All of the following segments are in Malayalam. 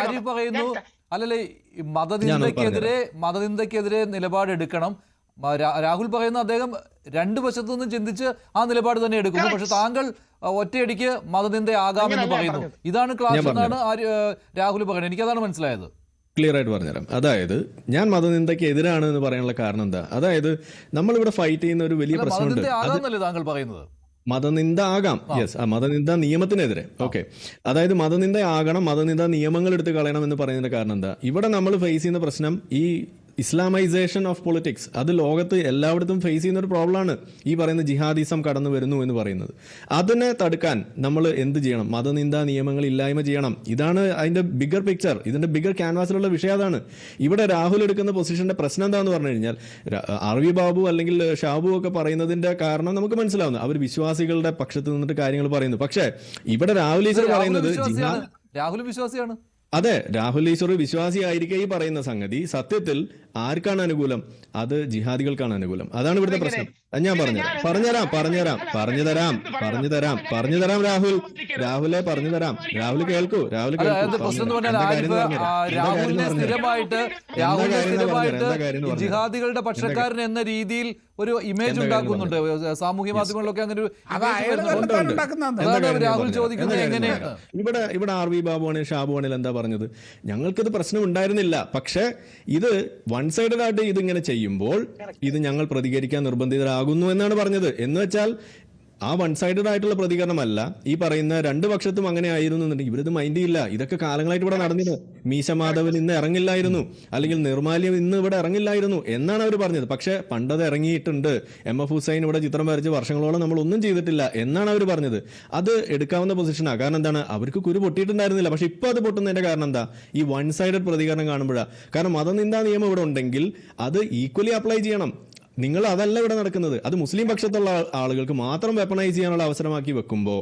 ആരിഫ് പറയുന്നു അല്ലല്ലേ മതനിന്ദക്കെതിരെ നിലപാടെടുക്കണം. രാഹുൽ പറയുന്ന അദ്ദേഹം രണ്ടു വശത്തു നിന്നും ചിന്തിച്ച് ആ നിലപാട് തന്നെ എടുക്കുന്നു. പക്ഷെ താങ്കൾ ഒറ്റയടിക്ക് മതനിന്ദയാകാമെന്ന് പറയുന്നു. ഇതാണ് ക്ലാസ് എന്നാണ് രാഹുൽ പറയുന്നത്. എനിക്കതാണ് മനസ്സിലായത്. ക്ലിയർ ആയിട്ട് പറഞ്ഞുതരാം. അതായത് ഞാൻ മതനിന്ദയ്ക്ക് എതിരാണ് എന്ന് പറയാനുള്ള കാരണം എന്താ? അതായത് നമ്മളിവിടെ ഫൈറ്റ് ചെയ്യുന്ന ഒരു വലിയ പ്രശ്നമുണ്ട്. താങ്കൾ പറയുന്നത് മതനിന്ദ ആകാം, യെസ്, മതനിന്ദ നിയമത്തിനെതിരെ. ഓക്കെ, അതായത് മതനിന്ദ ആകണം, മതനിന്ദ നിയമങ്ങൾ എടുത്ത് കളയണം എന്ന് പറയുന്നതിന്റെ കാരണം എന്താ? ഇവിടെ നമ്മൾ ഫേസ് ചെയ്യുന്ന പ്രശ്നം ഈ ഇസ്ലാമൈസേഷൻ ഓഫ് പൊളിറ്റിക്സ്. അത് ലോകത്ത് എല്ലായിടത്തും ഫേസ് ചെയ്യുന്ന ഒരു പ്രോബ്ലമാണ്. ഈ പറയുന്ന ജിഹാദിസം കടന്നു വരുന്നു എന്ന് പറയുന്നത്. അതിനെ തടുക്കാൻ നമ്മൾ എന്ത് ചെയ്യണം? മതനിന്ദ നിയമങ്ങൾ ഇല്ലായ്മ ചെയ്യണം. ഇതാണ് അതിന്റെ ബിഗർ പിക്ചർ. ഇതിന്റെ ബിഗർ ക്യാൻവാസിലുള്ള വിഷയം അതാണ്. ഇവിടെ രാഹുൽ എടുക്കുന്ന പൊസിഷന്റെ പ്രശ്നം എന്താന്ന് പറഞ്ഞു കഴിഞ്ഞാൽ, ആർ.വി. ബാബു അല്ലെങ്കിൽ ഷാബു ഒക്കെ പറയുന്നതിന്റെ കാരണം നമുക്ക് മനസ്സിലാവുന്നു. അവർ വിശ്വാസികളുടെ പക്ഷത്ത് നിന്നിട്ട് കാര്യങ്ങൾ പറയുന്നു. പക്ഷേ ഇവിടെ രാഹുൽ ഈശ്വർ പറയുന്നത് രാഹുൽ വിശ്വാസിയാണ്. അതെ, രാഹുൽ ഈശ്വർ വിശ്വാസിയായിരിക്കെ ഈ പറയുന്ന സംഗതി സത്യത്തിൽ ആർക്കാണ് അനുകൂലം? അത് ജിഹാദികൾക്കാണ് അനുകൂലം. അതാണ് ഇവിടുത്തെ പ്രശ്നം. ഞാൻ പറഞ്ഞുതരാം രാഹുലെ പറഞ്ഞുതരാം. രാഹുൽ കേൾക്കൂ. ജിഹാദികളുടെ പക്ഷക്കാരൻ എന്ന രീതിയിൽ ഒരു ഇമേജ് ഉണ്ടാക്കുന്നുണ്ട് സാമൂഹ്യ മാധ്യമങ്ങളിലൊക്കെ. അങ്ങനെ രാഹുൽ ചോദിക്കുന്നത് എങ്ങനെയാണ്? ഇവിടെ ആർ.വി. ബാബുവാണ് ഷാബുവാണിൽ എന്താ പറഞ്ഞത്? ഞങ്ങൾക്കിത് പ്രശ്നം ഉണ്ടായിരുന്നില്ല, പക്ഷെ ഇത് വൺ സൈഡഡ് ആയിട്ട് ഇതിങ്ങനെ ചെയ്യുമ്പോൾ ഇത് ഞങ്ങൾ പ്രതികരിക്കാൻ നിർബന്ധിതരാകുന്നു എന്നാണ് പറഞ്ഞത്. എന്ന് വെച്ചാൽ ആ വൺ സൈഡഡ് ആയിട്ടുള്ള പ്രതികരണമല്ല. ഈ പറയുന്ന രണ്ട് പക്ഷത്തും അങ്ങനെ ആയിരുന്നു എന്നുണ്ടെങ്കിൽ ഇവരിത് മൈൻഡ് ചെയ്യില്ല. ഇതൊക്കെ കാലങ്ങളായിട്ട് ഇവിടെ നടന്നിരുന്നു. മീശമാധവൻ ഇന്ന് ഇറങ്ങില്ലായിരുന്നു, അല്ലെങ്കിൽ നിർമാല്യം ഇന്ന് ഇവിടെ ഇറങ്ങില്ലായിരുന്നു എന്നാണ് അവർ പറഞ്ഞത്. പക്ഷെ പണ്ടത് ഇറങ്ങിയിട്ടുണ്ട്. എം.എഫ്. ഹുസൈൻ ഇവിടെ ചിത്രം വരച്ച് വർഷങ്ങളോളം നമ്മൾ ഒന്നും ചെയ്തിട്ടില്ല എന്നാണ് അവർ പറഞ്ഞത്. അത് എടുക്കാവുന്ന പൊസിഷനാണ്. കാരണം എന്താണ്? അവർക്ക് കുരു പൊട്ടിയിട്ടുണ്ടായിരുന്നില്ല. പക്ഷെ ഇപ്പൊ അത് പൊട്ടുന്നതിന്റെ കാരണം എന്താ? ഈ വൺ സൈഡഡ് പ്രതികരണം കാണുമ്പോഴാണ്. കാരണം മതനിന്ദാ നിയമം ഇവിടെ ഉണ്ടെങ്കിൽ അത് ഈക്വലി അപ്ലൈ ചെയ്യണം. നിങ്ങൾ അതല്ല ഇവിടെ നടക്കുന്നത്. അത് മുസ്ലിം പക്ഷത്തുള്ള ആളുകൾക്ക് മാത്രം വെപ്പണൈസ് ചെയ്യാനുള്ള അവസരമാക്കി വെക്കുമ്പോൾ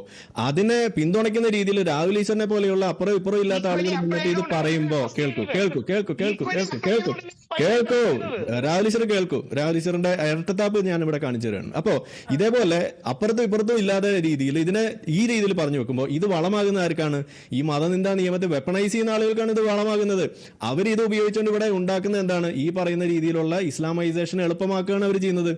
അതിനെ പിന്തുണയ്ക്കുന്ന രീതിയിൽ രാഹുൽ ഈശ്വറിനെ പോലെയുള്ള അപ്പുറം ഇപ്പുറം ഇല്ലാത്ത ആളുകൾ മുന്നിട്ട് ഇത് പറയുമ്പോൾ കേൾക്കൂ രാഹുൽ ഈശ്വർ കേൾക്കൂ. രാഹുൽ ഈശ്വറിന്റെ ഇരട്ടത്താപ്പ് ഞാൻ ഇവിടെ കാണിച്ചു തരാണ്. അപ്പോ ഇതേപോലെ അപ്പുറത്തും ഇപ്പുറത്തും ഇല്ലാത്ത രീതിയിൽ ഇതിനെ ഈ രീതിയിൽ പറഞ്ഞു വെക്കുമ്പോൾ ഇത് വളമാകുന്ന ആർക്കാണ്? ഈ മതനിന്ദാ നിയമത്തെ വെപ്പണൈസ് ചെയ്യുന്ന ആളുകൾക്കാണ് ഇത് വളമാകുന്നത്. അവർ ഇത് ഉപയോഗിച്ചുകൊണ്ട് ഇവിടെ ഉണ്ടാക്കുന്നത് എന്താണ്? ഈ പറയുന്ന രീതിയിലുള്ള ഇസ്ലാമൈസേഷൻ എളുപ്പമാക്കുക അവർ ചെയ്യുന്നത്.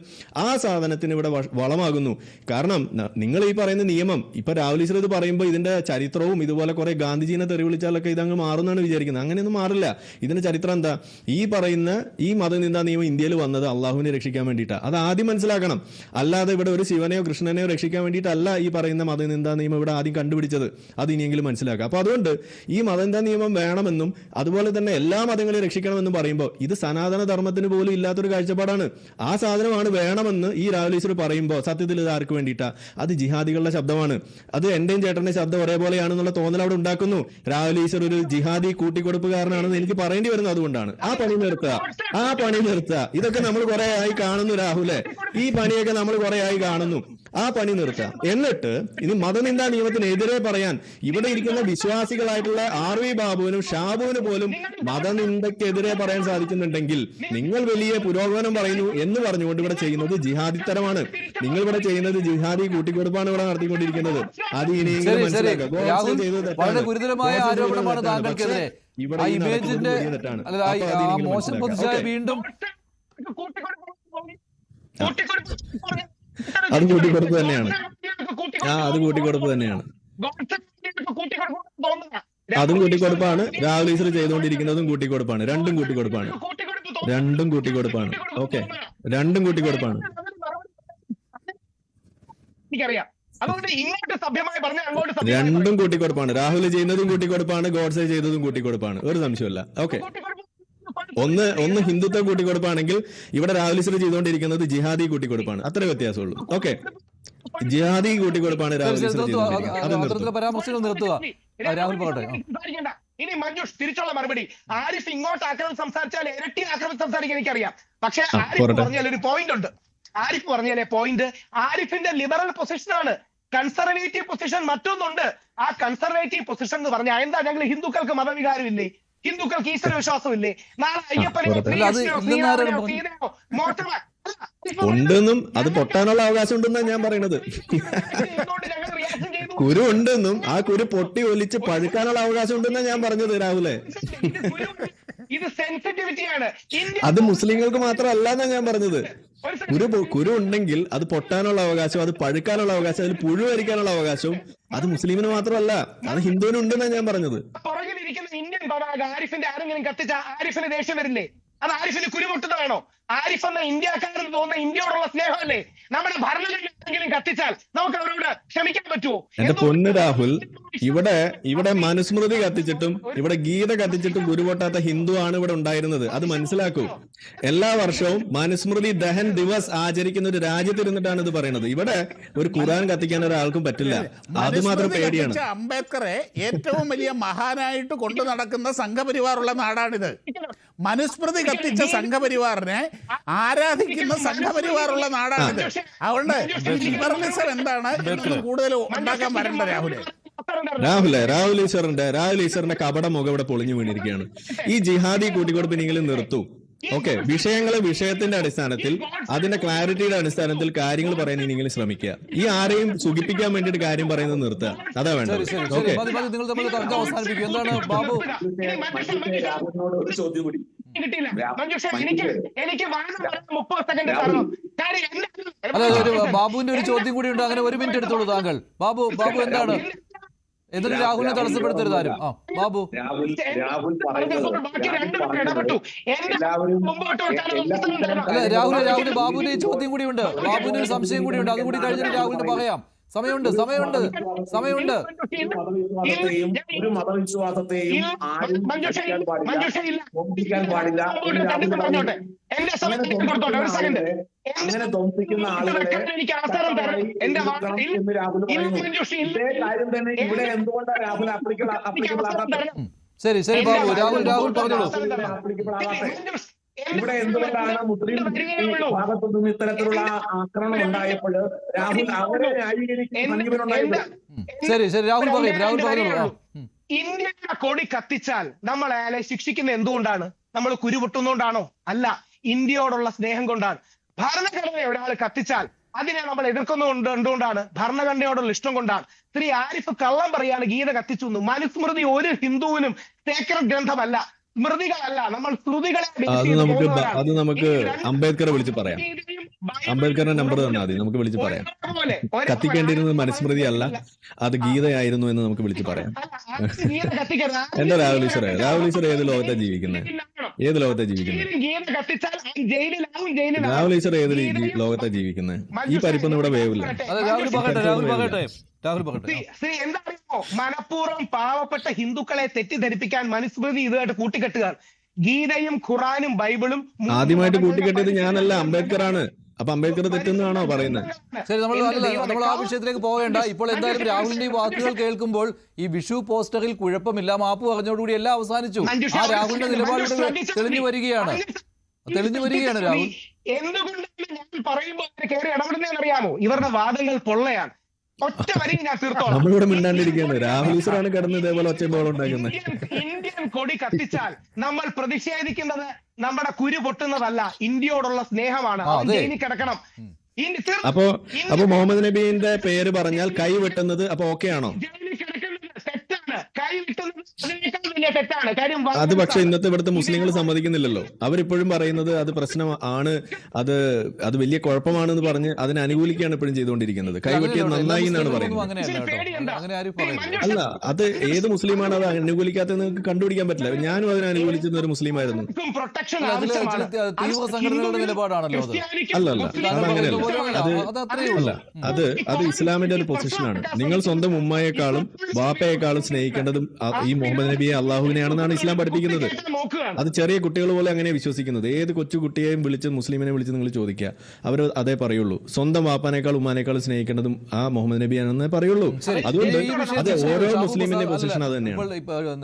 ആ സാധനത്തിന് ഇവിടെ വളമാകുന്നു. കാരണം നിങ്ങൾ ഈ പറയുന്ന നിയമം ഇപ്പൊ രാഹുൽ ഈശ്വർ ഇത് പറയുമ്പോൾ ഇതിന്റെ ചരിത്രവും ഇതുപോലെ കുറെ ഗാന്ധിജീനെ തെറി വിളിച്ചാലൊക്കെ ഇതങ്ങ് മാറുന്നാണ് വിചാരിക്കുന്നത്. അങ്ങനെയൊന്നും മാറില്ല. ഇതിന്റെ ചരിത്രം എന്താ? ഈ പറയുന്ന ഈ മതനിന്ദാ നിയമം ഇന്ത്യയിൽ വന്നത് അള്ളാഹുവിനെ രക്ഷിക്കാൻ വേണ്ടിയിട്ടാണ്. അത് ആദ്യം മനസ്സിലാക്കണം. അല്ലാതെ ഇവിടെ ഒരു ശിവനെയോ കൃഷ്ണനെയോ രക്ഷിക്കാൻ വേണ്ടിയിട്ടല്ല ഈ പറയുന്ന മതനിന്ദാ നിയമം ഇവിടെ ആദ്യം കണ്ടുപിടിച്ചത്. അത് ഇനിയെങ്കിലും മനസ്സിലാക്കുക. അപ്പൊ അതുകൊണ്ട് ഈ മതനിന്ദാ നിയമം വേണമെന്നും അതുപോലെ തന്നെ എല്ലാ മതങ്ങളെയും രക്ഷിക്കണമെന്നും പറയുമ്പോൾ ഇത് സനാതന ധർമ്മത്തിന് പോലും ഇല്ലാത്തൊരു കാഴ്ചപ്പാടാണ്. ആ സാധനമാണ് വേണമെന്ന് ഈ രാഹുൽ ഈശ്വർ പറയുമ്പോൾ സത്യത്തിൽ ഇത് ആർക്ക് വേണ്ടിയിട്ടാ? അത് ജിഹാദികളുടെ ശബ്ദമാണ്. അത് എന്റെയും ചേട്ടന്റെ ശബ്ദം ഒരേപോലെയാണെന്നുള്ള തോന്നൽ അവിടെ ഉണ്ടാക്കുന്നു. രാഹുൽ ഈശ്വർ ഒരു ജിഹാദി കൂട്ടിക്കൊടുപ്പുകാരനാണെന്ന് എനിക്ക് പറയേണ്ടി വരുന്നത് അതുകൊണ്ടാണ്. ആ പണി നിർത്തുക. ഇതൊക്കെ നമ്മൾ കുറെ ആയി കാണുന്നു രാഹുലെ. ഈ പണിയൊക്കെ നമ്മൾ കുറെ ആയി കാണുന്നു. ആ പണി നിർത്തുക. എന്നിട്ട് ഇനി മതനിന്ദാ നിയമത്തിനെതിരെ പറയാൻ ഇവിടെ ഇരിക്കുന്ന വിശ്വാസികളായിട്ടുള്ള ആർ.വി. ബാബുവിനും ഷാബുവിനും പോലും മതനിന്ദക്കെതിരെ പറയാൻ സാധിക്കുന്നുണ്ടെങ്കിൽ നിങ്ങൾ വലിയ പുരോഗമനം പറയുന്നു എന്ന് പറഞ്ഞുകൊണ്ട് ഇവിടെ ചെയ്യുന്നത് ജിഹാദിത്തരമാണ്. നിങ്ങൾ ഇവിടെ ചെയ്യുന്നത് ജിഹാദി കൂട്ടിക്കൊടുപ്പാണ് ഇവിടെ നടത്തിക്കൊണ്ടിരിക്കുന്നത്. അത് ഇനിയെങ്കിലും മനസ്സിലാക്കുക. വളരെ ഗുരുതരമായ ആരോപണമാണ് താങ്കൾക്കെതിരെ. മോശം പൊതുജായ വീണ്ടും അത് കൂട്ടിക്കൊടുപ്പ് തന്നെയാണ്. അത് കൂട്ടിക്കൊടുപ്പ് തന്നെയാണ്. അതും കൂട്ടിക്കൊടുപ്പാണ്. രാഹുൽ ഈശ്വർ ചെയ്തുകൊണ്ടിരിക്കുന്നതും കൂട്ടിക്കൊടുപ്പാണ്. രണ്ടും കൂട്ടിക്കൊടുപ്പാണ്. ഓക്കെ, രണ്ടും കൂട്ടിക്കൊടുപ്പാണ്. രണ്ടും കൂട്ടിക്കൊടുപ്പാണ്. രാഹുൽ ചെയ്യുന്നതും കൂട്ടിക്കൊടുപ്പാണ്, ഗോഡ്സെ ചെയ്തതും കൂട്ടിക്കൊടുപ്പാണ്. ഒരു സംശയമല്ല. ഓക്കെ, ഒന്ന് ഹിന്ദുത്വ കൂട്ടിക്കൊടുപ്പാണെങ്കിൽ ഇവിടെ രാഹുൽ ഈശ്വർ ചെയ്തുകൊണ്ടിരിക്കുന്നത് ജിഹാദി കൂട്ടിക്കൊടുപ്പാണ്. അത്ര വ്യത്യാസമുള്ളൂ. ഓക്കെ, ജിഹാദി കൂട്ടിക്കൊടുപ്പാണ് രാഹുൽ ഈശ്വർ ചെയ്തുകൊണ്ടിരിക്കുന്നത്. ഇനി മഞ്ജുഷ് തിരിച്ചുള്ള മറുപടി. ആരിഫ് ഇങ്ങോട്ട് ആക്രമണം സംസാരിച്ചാൽ ഇരട്ടി ആക്രമണം സംസാരിക്കാൻ എനിക്കറിയാം. പക്ഷെ ആരിഫ് പറഞ്ഞാൽ ഒരു പോയിന്റ് ഉണ്ട്. ആരിഫ് പറഞ്ഞാലേ പോയിന്റ് ആരിഫിന്റെ ലിബറൽ പൊസിഷനാണ്. കൺസർവേറ്റീവ് പൊസിഷൻ മറ്റൊന്നുണ്ട്. ആ കൺസർവേറ്റീവ് പൊസിഷൻ എന്ന് പറഞ്ഞാൽ എന്താ? ഞങ്ങൾ ഹിന്ദുക്കൾക്ക് മതവികാരമില്ലേ? ഹിന്ദുക്കൾക്ക് ഈശ്വര വിശ്വാസമില്ലേ? നാളെ അയ്യപ്പനെയോ ഉണ്ടെന്നും അത് പൊട്ടാനുള്ള അവകാശം ഉണ്ടെന്നാണ് ഞാൻ പറയുന്നത്. കുരു ഉണ്ടെന്നും ആ കുരു പൊട്ടി ഒലിച്ച് പഴുക്കാനുള്ള അവകാശം ഉണ്ടെന്നാണ് ഞാൻ പറഞ്ഞത് രാഹുലെ. ഇത് സെൻസിറ്റിവിറ്റിയാണ്. അത് മുസ്ലിങ്ങൾക്ക് മാത്രമല്ല എന്നാ ഞാൻ പറഞ്ഞത്. കുരു ഉണ്ടെങ്കിൽ അത് പൊട്ടാനുള്ള അവകാശം, അത് പഴുക്കാനുള്ള അവകാശം, അതിൽ പുഴു വരിക്കാനുള്ള അവകാശവും അത് മുസ്ലിമിന് മാത്രമല്ല, അത് ഹിന്ദുവിന് ഉണ്ടെന്നാണ് ഞാൻ പറഞ്ഞത്. പുറകിലിരിക്കുന്ന ഇന്ത്യൻ പതാക ആരിഫിന്റെ ആരെങ്കിലും കത്തിച്ച ആരിഫിന് ദേഷ്യം വരില്ലേ? അത് ആരിഫിന് കുരു പൊട്ടുന്നതാണോ? ആരിഫ് എന്ന ഇന്ത്യക്കാരന് തോന്നുന്ന ഇന്ത്യയോടുള്ള സ്നേഹമല്ലേ? നമ്മുടെ ഭരണഘടനയെങ്കിലും കത്തിച്ചാൽ നമുക്ക് അവരോട് ക്ഷമിക്കാൻ പറ്റുമോ? എന്റെ പൊന്ന് രാഹുൽ, ഇവിടെ മനുസ്മൃതി കത്തിച്ചിട്ടും ഇവിടെ ഗീത കത്തിച്ചിട്ടും കുരുപൊട്ടാത്ത ഹിന്ദു ആണ് ഇവിടെ ഉണ്ടായിരുന്നത്. അത് മനസ്സിലാക്കൂ. എല്ലാ വർഷവും മനുസ്മൃതി ദഹൻ ദിവസ് ആചരിക്കുന്ന ഒരു രാജ്യത്തിരുന്നിട്ടാണ് ഇത് പറയുന്നത്. ഇവിടെ ഒരു ഖുർആൻ കത്തിക്കാൻ ഒരാൾക്കും പറ്റില്ല. അത് മാത്രം പേടിയാണ്. അംബേദ്കറെ ഏറ്റവും വലിയ മഹാനായിട്ട് കൊണ്ടു നടക്കുന്ന സംഘപരിവാറുള്ള നാടാണിത്. മനുസ്മൃതി കത്തിച്ച സംഘപരിവാറിനെ ആരാധിക്കുന്ന സംഘപരിവാറുള്ള നാടാണിത്. അതുകൊണ്ട് ലിബറലിസം എന്താണ് കൂടുതൽ ഉണ്ടാക്കാൻ വരേണ്ട രാഹുൽ ഈശ്വറിന്റെ കപട മുഖം ഇവിടെ പൊളിഞ്ഞു വീണിരിക്കുകയാണ്. ഈ ജിഹാദി കൂട്ടിക്കൊടുപ്പിനെങ്കിലും നിർത്തൂ. ഓക്കെ, വിഷയത്തിന്റെ അടിസ്ഥാനത്തിൽ, അതിന്റെ ക്ലാരിറ്റിയുടെ അടിസ്ഥാനത്തിൽ കാര്യങ്ങൾ പറയാനെങ്കിലും ശ്രമിക്കുക. ഈ ആരെയും സുഖിപ്പിക്കാൻ വേണ്ടിയിട്ട് കാര്യം പറയുന്നത് നിർത്തുക. അതാ വേണ്ടത്. ഓക്കെ, നിങ്ങൾ തമ്മിൽ തർക്കം അവസാനിപ്പിക്കും. എന്താണ് ബാബു? അതെ, ഒരു ബാബുവിന്റെ ഒരു ചോദ്യം കൂടി ഉണ്ട്. അങ്ങനെ 1 മിനിറ്റ് എടുത്തോളൂ താങ്കൾ. ബാബു എന്താണ്? എന്നിട്ട് രാഹുലിനെ തടസ്സപ്പെടുത്തരുത് ആരും. ബാബു, അല്ല രാഹുൽ ബാബുവിന്റെ ചോദ്യം കൂടിയുണ്ട്, ബാബുവിന് ഒരു സംശയം കൂടിയുണ്ട്. അതുകൂടി കഴിഞ്ഞിട്ട് രാഹുലിന് പറയാം. സമയമുണ്ട്. ഒരു മതവിശ്വാസത്തെയും അങ്ങനെ ധ്വംസിക്കുന്ന ആളുകളെ ഇതേ കാര്യം തന്നെ ഇവിടെ എന്തുകൊണ്ടാണ് രാഹുൽ അപ്ലിക്കബിൾ ആകാത്തത്? ശരി ബാബു, രാഹുൽ പറഞ്ഞോളൂ. ഇവിടെ എന്തുകൊണ്ടാണ് മുസ്ലിം ഭാഗത്തുനിന്നും ഇത്തരത്തിലുള്ള ആക്രമണം ഉണ്ടായപ്പോൾ രാഹുൽ അവരെ ന്യായീകരിക്കുന്നുണ്ടായത്? ശരി രാഹുൽ പറഞ്ഞോളൂ. ഇന്ത്യയുടെ കൊടി കത്തിച്ചാൽ നമ്മൾ അയാളെ ശിക്ഷിക്കുന്ന എന്തുകൊണ്ടാണ്? നമ്മൾ കുരുപൊട്ടുന്നോണ്ടാണോ? അല്ല, ഇന്ത്യയോടുള്ള സ്നേഹം കൊണ്ടാണ്. ഭരണഘടന ഒരാൾ കത്തിച്ചാൽ അതിനെ നമ്മൾ എതിർക്കുന്നുണ്ട് എന്തുകൊണ്ടാണ്? ഭരണഘടനയോടുള്ള ഇഷ്ടം കൊണ്ടാണ്. ശ്രീ ആരിഫ് കള്ളം പറയാണ് ഗീത കത്തിച്ചു എന്ന്. മനുസ്മൃതി ഒരു ഹിന്ദുവിനും സേക്രഡ് ഗ്രന്ഥമല്ല, സ്മൃതികളല്ല, നമ്മൾ ശ്രുതികളെ. അത് നമുക്ക് അംബേദ്കറെ വിളിച്ച് പറയാം. അംബേദ്കറിന്റെ നമ്പർ തന്നെ മതി, നമുക്ക് വിളിച്ച് പറയാം. കത്തിക്കേണ്ടിയിരുന്നത് മനുസ്മൃതി അല്ല, അത് ഗീതയായിരുന്നു എന്ന് നമുക്ക് വിളിച്ച് പറയാം. എന്റെ രാഹുൽ ഈശ്വർ ഏത് ലോകത്താ ജീവിക്കുന്നത്? രാഹുൽ ഈശ്വർ ഏത് ലോകത്താ ജീവിക്കുന്നത്? ഈ പരിപ്പൊന്നും ഇവിടെ വേവില്ല. എന്താണോ മനഃപൂർവ്വം പാവപ്പെട്ട ഹിന്ദുക്കളെ തെറ്റിദ്ധരിപ്പിക്കാൻ മനുസ്മൃതി ഇതുമായിട്ട് കൂട്ടിക്കെട്ടുകയാണ്. ഗീതയും ഖുറാനും ബൈബിളും ആദ്യമായിട്ട് കൂട്ടിക്കെട്ടിയത് ഞാനല്ല, അംബേദ്കറാണ്. അപ്പൊ അംബേദ്കർ തെറ്റെന്നാണോ പറയുന്നത്? ശരി, നമ്മൾ ആ വിഷയത്തിലേക്ക് പോകേണ്ട. ഇപ്പോൾ എന്തായാലും രാഹുലിന്റെ വാക്കുകൾ കേൾക്കുമ്പോൾ ഈ വിഷു പോസ്റ്ററിൽ കുഴപ്പമില്ല, മാപ്പ് പറഞ്ഞോടുകൂടി എല്ലാം അവസാനിച്ചു. ആ രാഹുലിന്റെ നിലപാടുകൾ തെളിഞ്ഞു വരികയാണ് രാഹുൽ. എന്തുകൊണ്ടാണ് ഞാൻ പറയുമ്പോൾ കയറി ഇടപെടുന്നതെന്നറിയാമോ? ഇവരുടെ വാദങ്ങൾ പൊള്ളയാണ്. ഒറ്റ വരി ഞാൻ തീർത്തോളാം. നമ്മളിവിടെ മിണ്ടാണ്ടിരിക്കുകയാണ്. രാഹുൽ ഈശ്വറാണ് കിടന്ന് ഇതേപോലെ ഒച്ചപ്പോൾ ഉണ്ടാക്കുന്നത്. ഇന്ത്യൻ കൊടി കത്തിച്ചാൽ നമ്മൾ പ്രതിഷേധിക്കുന്നത് നമ്മുടെ കുരു പൊട്ടുന്നതല്ല, ഇന്ത്യയോടുള്ള സ്നേഹമാണ്. ജയിലിൽ കിടക്കണം. അപ്പൊ മുഹമ്മദ് നബീന്റെ പേര് പറഞ്ഞാൽ കൈ വെട്ടുന്നത് അപ്പൊ ഓക്കെ ആണോ? ജയിലിൽ കിടക്കുന്നത് തെറ്റാണ്. കൈ വെട്ടുന്നത് അതിനേക്കാൾ വലിയ തെറ്റാണ്. കാര്യം അത് പക്ഷെ ഇന്നത്തെ ഇവിടുത്തെ മുസ്ലിങ്ങൾ സമ്മതിക്കുന്നില്ലല്ലോ. അവരിപ്പോഴും പറയുന്നത് അത് പ്രശ്നമാണ്, അത് വലിയ കുഴപ്പമാണെന്ന് പറഞ്ഞ് അതിനെ അനുകൂലിക്കുകയാണ് ഇപ്പോഴും ചെയ്തുകൊണ്ടിരിക്കുന്നത്. കൈവെട്ടിയത് നന്നായി എന്നാണ് പറയുന്നത്. അല്ല, അത് ഏത് മുസ്ലിമാണ് അത് അനുകൂലിക്കാത്തത് നിങ്ങൾക്ക് കണ്ടുപിടിക്കാൻ പറ്റില്ല. ഞാനും അതിനെ അനുകൂലിച്ചിരുന്ന ഒരു മുസ്ലിം ആയിരുന്നു. തീവ്ര സംഘടനകളുടെ നിലപാടാണല്ലോ അത്. അല്ലല്ല, അതങ്ങനെയല്ല. അത് ഇസ്ലാമിന്റെ ഒരു പൊസിഷനാണ്. നിങ്ങൾ സ്വന്തം ഉമ്മയെക്കാളും വാപ്പയെക്കാളും സ്നേഹിക്കേണ്ടതും ഈ മുഹമ്മദ് നബിയെ അള്ളാഹുവിനെയാണെന്നാണ് ഇസ്ലാം പഠിപ്പിക്കുന്നത്. അത് ചെറിയ കുട്ടികൾ പോലെ അങ്ങനെ വിശ്വസിക്കുന്നത്. ഏത് കൊച്ചു കുട്ടിയെയും വിളിച്ച് മുസ്ലിമിനെ വിളിച്ച് നിങ്ങൾ ചോദിക്കുക, അവർ അതേ പറയുള്ളൂ. സ്വന്തം വാപ്പാനേക്കാൾ ഉമ്മാനേക്കാൾ സ്നേഹിക്കേണ്ടതും ആ മുഹമ്മദ് നബിയാണെന്നേ പറയുള്ളൂ. അതുകൊണ്ട് അത് ഓരോ മുസ്ലിമിന്റെ പൊസിഷൻ അത് തന്നെയാണ്.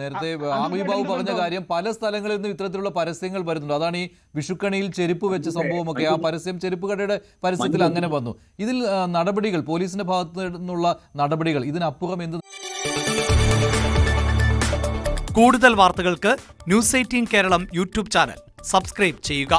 നേരത്തെ ആമിബാബു പറഞ്ഞ കാര്യം, പല സ്ഥലങ്ങളിൽ നിന്നും ഇത്തരത്തിലുള്ള പരസ്യങ്ങൾ വരുന്നുണ്ട്. അതാണ് ഈ വിഷുക്കണിയിൽ ചെരുപ്പ് വെച്ച സംഭവമൊക്കെ. ആ പരസ്യം ചെരുപ്പ് കടയുടെ പരസ്യത്തിൽ അങ്ങനെ വന്നു. ഇതിൽ നടപടികൾ, പോലീസിന്റെ ഭാഗത്തു നിന്നുള്ള നടപടികൾ, ഇതിനപ്പുറം എന്ത്? കൂടുതൽ വാർത്തകൾക്ക് news 18 Keralam YouTube channel subscribe ചെയ്യുക.